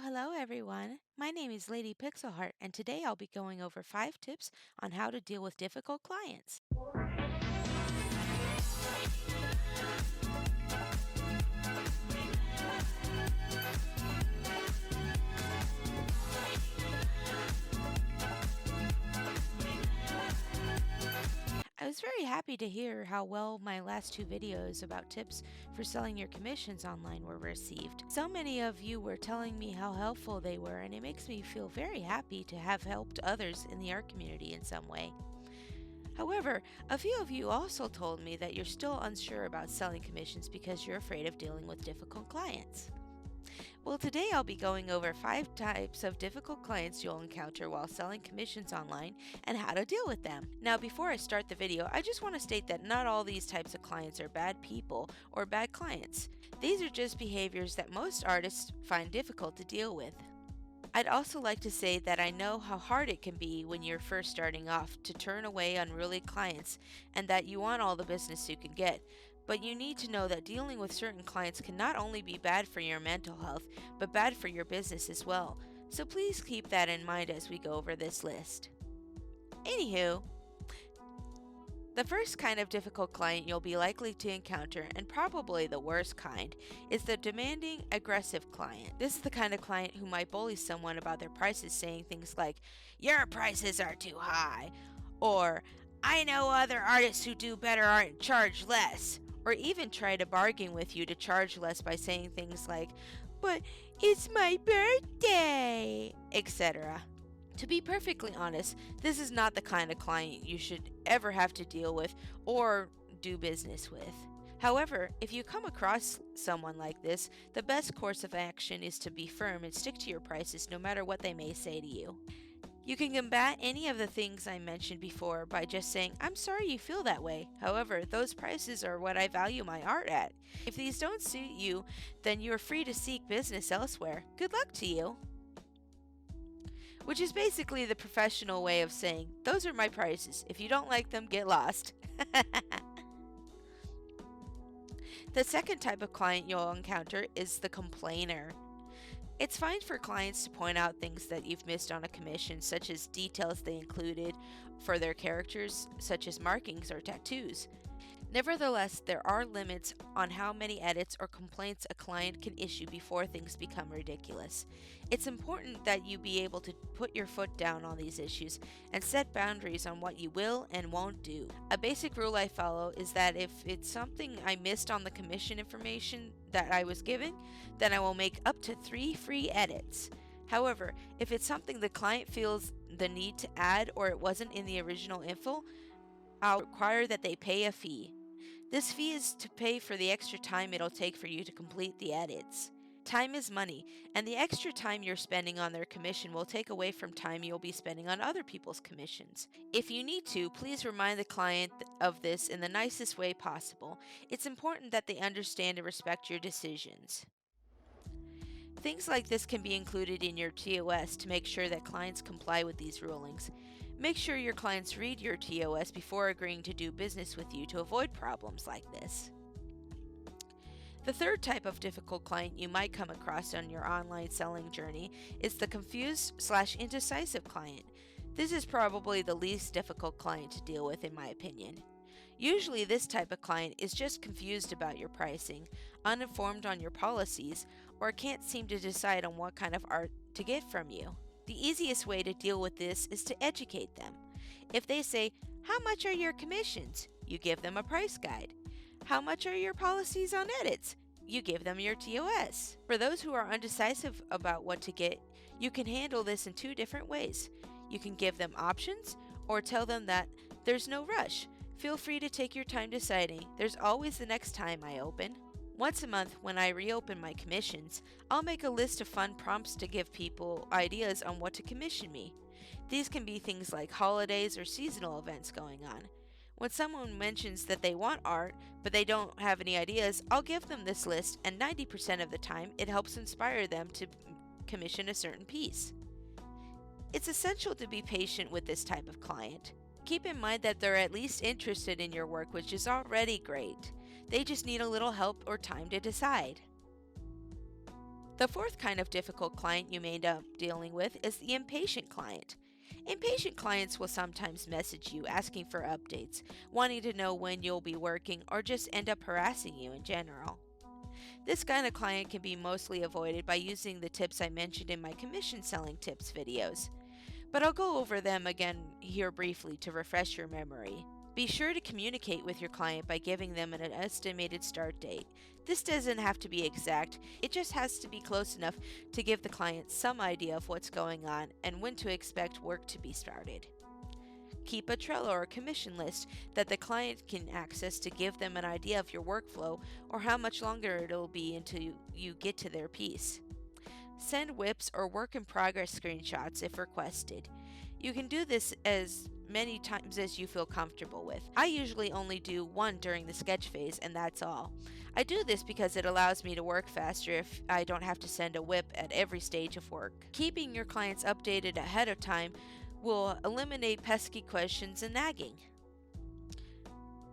Hello everyone. My name is Lady Pixelheart, and today I'll be going over 5 tips on how to deal with difficult clients. I was very happy to hear how well my last 2 videos about tips for selling your commissions online were received. So many of you were telling me how helpful they were, and it makes me feel very happy to have helped others in the art community in some way. However, a few of you also told me that you're still unsure about selling commissions because you're afraid of dealing with difficult clients. Well, today I'll be going over 5 types of difficult clients you'll encounter while selling commissions online and how to deal with them. Now, before I start the video, I just want to state that not all these types of clients are bad people or bad clients. These are just behaviors that most artists find difficult to deal with. I'd also like to say that I know how hard it can be when you're first starting off to turn away unruly clients and that you want all the business you can get. But you need to know that dealing with certain clients can not only be bad for your mental health, but bad for your business as well. So please keep that in mind as we go over this list. Anywho, the first kind of difficult client you'll be likely to encounter, and probably the worst kind, is the demanding, aggressive client. This is the kind of client who might bully someone about their prices, saying things like, "Your prices are too high," or "I know other artists who do better art and charge less," or even try to bargain with you to charge less by saying things like, "But it's my birthday," etc. To be perfectly honest, this is not the kind of client you should ever have to deal with or do business with. However, if you come across someone like this, the best course of action is to be firm and stick to your prices no matter what they may say to you. You can combat any of the things I mentioned before by just saying, "I'm sorry you feel that way. However, those prices are what I value my art at. If these don't suit you, then you're free to seek business elsewhere. Good luck to you." Which is basically the professional way of saying, "Those are my prices. If you don't like them, get lost." The second type of client you'll encounter is the complainer. It's fine for clients to point out things that you've missed on a commission, such as details they included for their characters, such as markings or tattoos. Nevertheless, there are limits on how many edits or complaints a client can issue before things become ridiculous. It's important that you be able to put your foot down on these issues and set boundaries on what you will and won't do. A basic rule I follow is that if it's something I missed on the commission information that I was given, then I will make up to 3 free edits. However, if it's something the client feels the need to add or it wasn't in the original info, I'll require that they pay a fee. This fee is to pay for the extra time it'll take for you to complete the edits. Time is money, and the extra time you're spending on their commission will take away from time you'll be spending on other people's commissions. If you need to, please remind the client of this in the nicest way possible. It's important that they understand and respect your decisions. Things like this can be included in your TOS to make sure that clients comply with these rulings. Make sure your clients read your TOS before agreeing to do business with you to avoid problems like this. The third type of difficult client you might come across on your online selling journey is the confused/indecisive client. This is probably the least difficult client to deal with, in my opinion. Usually, this type of client is just confused about your pricing, uninformed on your policies, or can't seem to decide on what kind of art to get from you. The easiest way to deal with this is to educate them. If they say, "How much are your commissions?" you give them a price guide. "How much are your policies on edits?" you give them your TOS. For those who are undecisive about what to get, you can handle this in 2 different ways. You can give them options or tell them that there's no rush. Feel free to take your time deciding. There's always the next time I open. Once a month, when I reopen my commissions, I'll make a list of fun prompts to give people ideas on what to commission me. These can be things like holidays or seasonal events going on. When someone mentions that they want art, but they don't have any ideas, I'll give them this list, and 90% of the time, it helps inspire them to commission a certain piece. It's essential to be patient with this type of client. Keep in mind that they're at least interested in your work, which is already great. They just need a little help or time to decide. The fourth kind of difficult client you may end up dealing with is the impatient client. Impatient clients will sometimes message you asking for updates, wanting to know when you'll be working, or just end up harassing you in general. This kind of client can be mostly avoided by using the tips I mentioned in my commission selling tips videos, but I'll go over them again here briefly to refresh your memory. Be sure to communicate with your client by giving them an estimated start date. This doesn't have to be exact, it just has to be close enough to give the client some idea of what's going on and when to expect work to be started. Keep a Trello or commission list that the client can access to give them an idea of your workflow or how much longer it'll be until you get to their piece. Send WIPs or work in progress screenshots if requested. You can do this as many times as you feel comfortable with. I usually only do one during the sketch phase, and that's all. I do this because it allows me to work faster if I don't have to send a WIP at every stage of work. Keeping your clients updated ahead of time will eliminate pesky questions and nagging.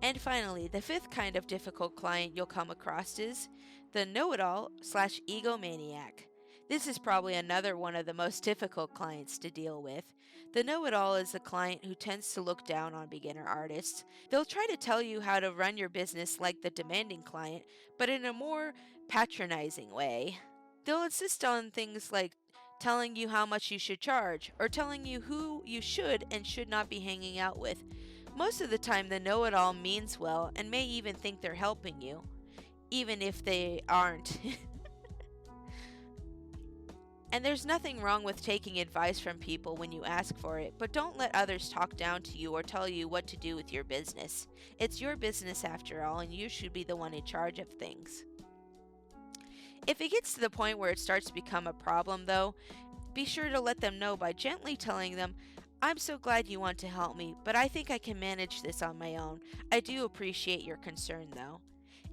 And finally, the fifth kind of difficult client you'll come across is the know-it-all/egomaniac. This is probably another one of the most difficult clients to deal with. The know-it-all is the client who tends to look down on beginner artists. They'll try to tell you how to run your business like the demanding client, but in a more patronizing way. They'll insist on things like telling you how much you should charge, or telling you who you should and should not be hanging out with. Most of the time, the know-it-all means well and may even think they're helping you, even if they aren't. And there's nothing wrong with taking advice from people when you ask for it, but don't let others talk down to you or tell you what to do with your business. It's your business after all, and you should be the one in charge of things. If it gets to the point where it starts to become a problem, though, be sure to let them know by gently telling them, "I'm so glad you want to help me, but I think I can manage this on my own. I do appreciate your concern, though."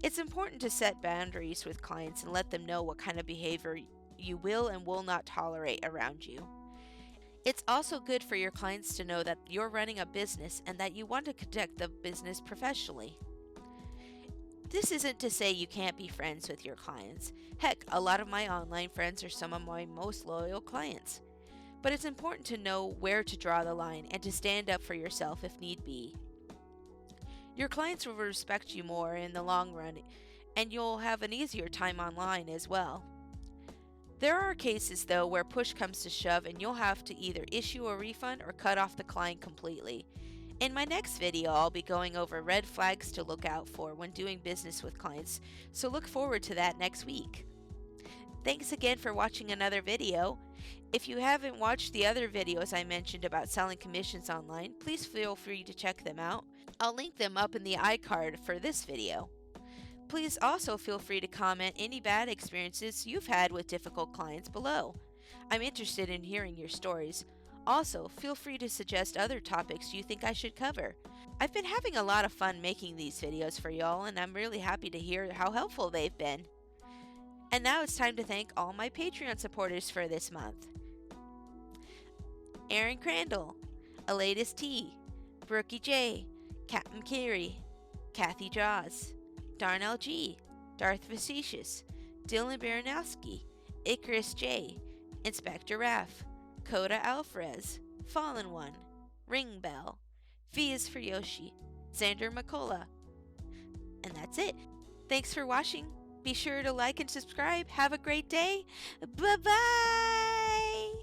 It's important to set boundaries with clients and let them know what kind of behavior you will and will not tolerate around you. It's also good for your clients to know that you're running a business and that you want to conduct the business professionally. This isn't to say you can't be friends with your clients. Heck, a lot of my online friends are some of my most loyal clients. But it's important to know where to draw the line and to stand up for yourself if need be. Your clients will respect you more in the long run, and you'll have an easier time online as well. There are cases, though, where push comes to shove and you'll have to either issue a refund or cut off the client completely. In my next video, I'll be going over red flags to look out for when doing business with clients, so look forward to that next week. Thanks again for watching another video. If you haven't watched the other videos I mentioned about selling commissions online, please feel free to check them out. I'll link them up in the iCard for this video. Please also feel free to comment any bad experiences you've had with difficult clients below. I'm interested in hearing your stories. Also, feel free to suggest other topics you think I should cover. I've been having a lot of fun making these videos for y'all, and I'm really happy to hear how helpful they've been. And now it's time to thank all my Patreon supporters for this month. Aaron Crandall, Elatus T, Brookie J, Captain Carey, Kathy Jaws, Darnell G, Darth Facetious, Dylan Baranowski, Icarus J, Inspector Raff, Coda Alvarez, Fallen One, Ring Bell, V is for Yoshi, Xander McCullough. And that's it. Thanks for watching. Be sure to like and subscribe. Have a great day. Bye-bye!